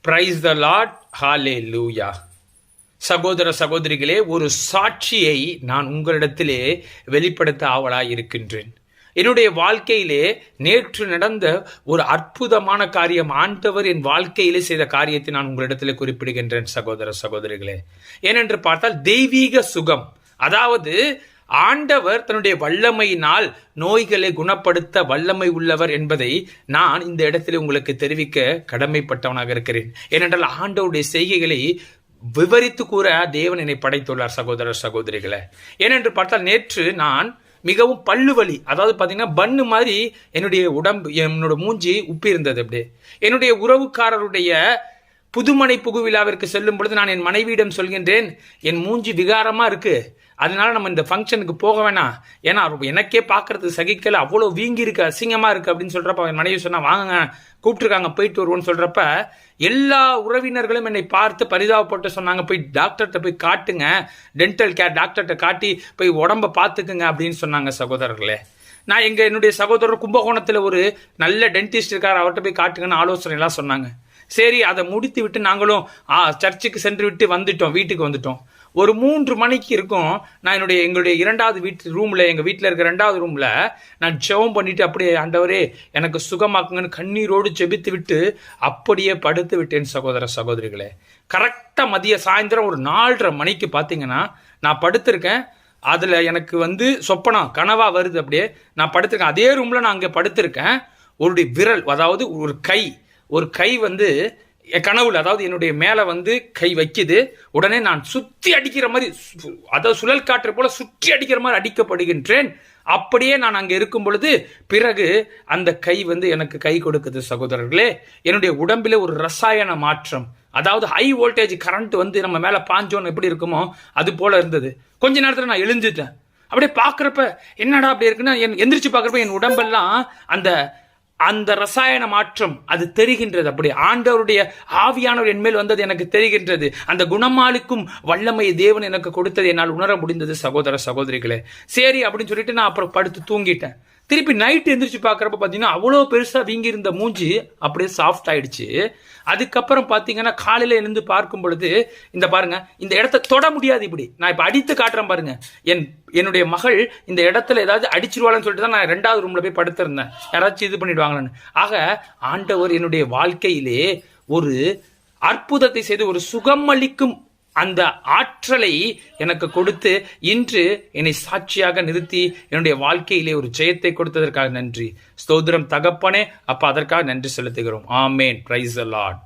Praise the Lord. ஹல்லேலூயா. சகோதர சகோதரிகளே, ஒரு சாட்சியை நான் உங்களிடத்திலே வெளிப்படுத்த ஆவலாய் இருக்கின்றேன். என்னுடைய வாழ்க்கையிலே நேற்று நடந்த ஒரு அற்புதமான காரியம், ஆண்டவர் என் வாழ்க்கையிலே செய்த காரியத்தை நான் உங்களிடத்திலே குறிப்பிடுகின்றேன் சகோதர சகோதரிகளே. ஏனென்று பார்த்தால் தெய்வீக சுகம், அதாவது ஆண்டவர் தன்னுடைய வல்லமையினால் நோய்களை குணப்படுத்த வல்லமை உள்ளவர் என்பதை நான் இந்த இடத்திலே உங்களுக்கு தெரிவிக்க கடமைப்பட்டவனாக இருக்கிறேன். ஏனென்றால் ஆண்டவருடைய செய்கைகளை விவரித்து கூற தேவன் என்னை படைத்துள்ளார் சகோதர சகோதரிகளை. ஏனென்று பார்த்தால் நேற்று நான் மிகவும் பல்லு வலி, அதாவது பார்த்தீங்கன்னா பன்னு மாதிரி என்னுடைய உடம்பு, என்னோட மூஞ்சி உப்பி இருந்தது. அப்படியே என்னுடைய உறவுக்காரருடைய புதுமனை புகுவிழாவிற்கு செல்லும் பொழுது நான் என் மனைவியிடம் சொல்கின்றேன், என் மூஞ்சி விகாரமா இருக்கு, அதனால நம்ம இந்த ஃபங்க்ஷனுக்கு போக வேணாம், ஏன்னா எனக்கே பார்க்கறதுக்கு சகிக்கல, அவ்வளோ வீங்கி இருக்கு, அசிங்கமா இருக்கு அப்படின்னு சொல்றப்ப என் மனைவி சொன்னா வாங்க கூப்பிட்டுருக்காங்க போயிட்டு வருவோம்னு சொல்றப்ப எல்லா உறவினர்களும் என்னை பார்த்து பரிதாபப்பட்டு சொன்னாங்க, போய் டாக்டர்கிட்ட போய் காட்டுங்க, டென்டல் கேர் டாக்டர்கிட்ட காட்டி போய் உடம்ப பார்த்துக்குங்க அப்படின்னு சொன்னாங்க சகோதரர்களே. நான் என்னுடைய சகோதரர் கும்பகோணத்தில் ஒரு நல்ல டென்டிஸ்ட் இருக்கார், அவர்கிட்ட போய் காட்டுங்கன்னு ஆலோசனை எல்லாம் சொன்னாங்க. சரி, அதை முடித்து விட்டு நாங்களும் சர்ச்சுக்கு சென்று விட்டு வீட்டுக்கு வந்துட்டோம். ஒரு 3 மணிக்கு இருக்கும், நான் எங்களுடைய 2வது ரூம்ல, எங்க வீட்டில் இருக்கிற 2வது ரூம்ல நான் ஜெபம் பண்ணிட்டு அப்படியே ஆண்டவரே எனக்கு சுகமாக்குங்கன்னு கண்ணீரோடு ஜெபித்து விட்டு அப்படியே படுத்து விட்டேன் சகோதர சகோதரிகளே. கரெக்டா சாயந்தரம் ஒரு 4:30 மணிக்கு பார்த்தீங்கன்னா நான் படுத்திருக்கேன். அதுல எனக்கு சொப்பனம் கனவா வருது. அப்படியே நான் படுத்திருக்கேன், அதே ரூம்ல நான் அங்கே படுத்திருக்கேன். ஒரு விரல், அதாவது ஒரு கை என் கனவுல, அதாவது என்னுடைய மேல கை வைக்குது. உடனே நான் சுத்தி அடிக்கிற மாதிரி, அதாவது சுழல் காற்று போல சுற்றி அடிக்கிற மாதிரி அடிக்கப்படுகின்றேன். அப்படியே நான் அங்க இருக்கும் பொழுது பிறகு அந்த கை எனக்கு கை கொடுக்குது சகோதரர்களே. என்னுடைய உடம்பில ஒரு ரசாயன மாற்றம், அதாவது ஹை வோல்டேஜ் கரண்ட் நம்ம மேல பாஞ்சோன்னு எப்படி இருக்குமோ அது போல இருந்தது. கொஞ்ச நேரத்துல நான் எழுந்துட்டேன். அப்படியே பாக்குறப்ப என்னடா அப்படி இருக்குன்னா, எந்திரிச்சு பாக்குறப்ப என் உடம்பெல்லாம் அந்த ரசாயன மாற்றம் அது தெரிகின்றது. அப்படி ஆண்டவருடைய ஆவியானவர் என் மேல் வந்தது எனக்கு தெரிகின்றது. அந்த குணமாளிக்கும் வல்லமை தேவன் எனக்கு கொடுத்தது என்னால் உணர முடிந்தது சகோதர சகோதரிகளே. சரி அப்படின்னு சொல்லிட்டு நான் அப்புறம் படுத்து தூங்கிட்டேன். திருப்பி நைட் எந்திரிச்சு பாக்குறப்ப பாத்தீங்கன்னா அவ்வளோ பெருசா வீங்கி இருந்த மூஞ்சி அப்படியே சாஃப்ட் ஆயிடுச்சு. அதுக்கப்புறம் பாத்தீங்கன்னா காலையில எழுந்து பார்க்கும் பொழுது இந்த பாருங்க, இந்த இடத்த தொட முடியாது. இப்படி நான் இப்ப அடித்து காட்டுறேன் பாருங்க. என்னுடைய மகள் இந்த இடத்துல ஏதாவது அடிச்சிருவாள்னு சொல்லிட்டு தான் நான் 2வது ரூம்ல போய் படுத்திருந்தேன், யாராச்சும் இது பண்ணிடுவாங்களான்னு. ஆக ஆண்டவர் என்னுடைய வாழ்க்கையிலே ஒரு அற்புதத்தை செய்து ஒரு சுகம் அளிக்கும் அந்த ஆற்றலை எனக்கு கொடுத்து இன்று என்னை சாட்சியாக நிறுத்தி என்னுடைய வாழ்க்கையிலே ஒரு ஜெயத்தை கொடுத்ததற்காக நன்றி. ஸ்தோத்திரம் தகப்பனே. அப்ப அதற்காக நன்றி செலுத்துகிறோம். ஆமேன். Praise the Lord.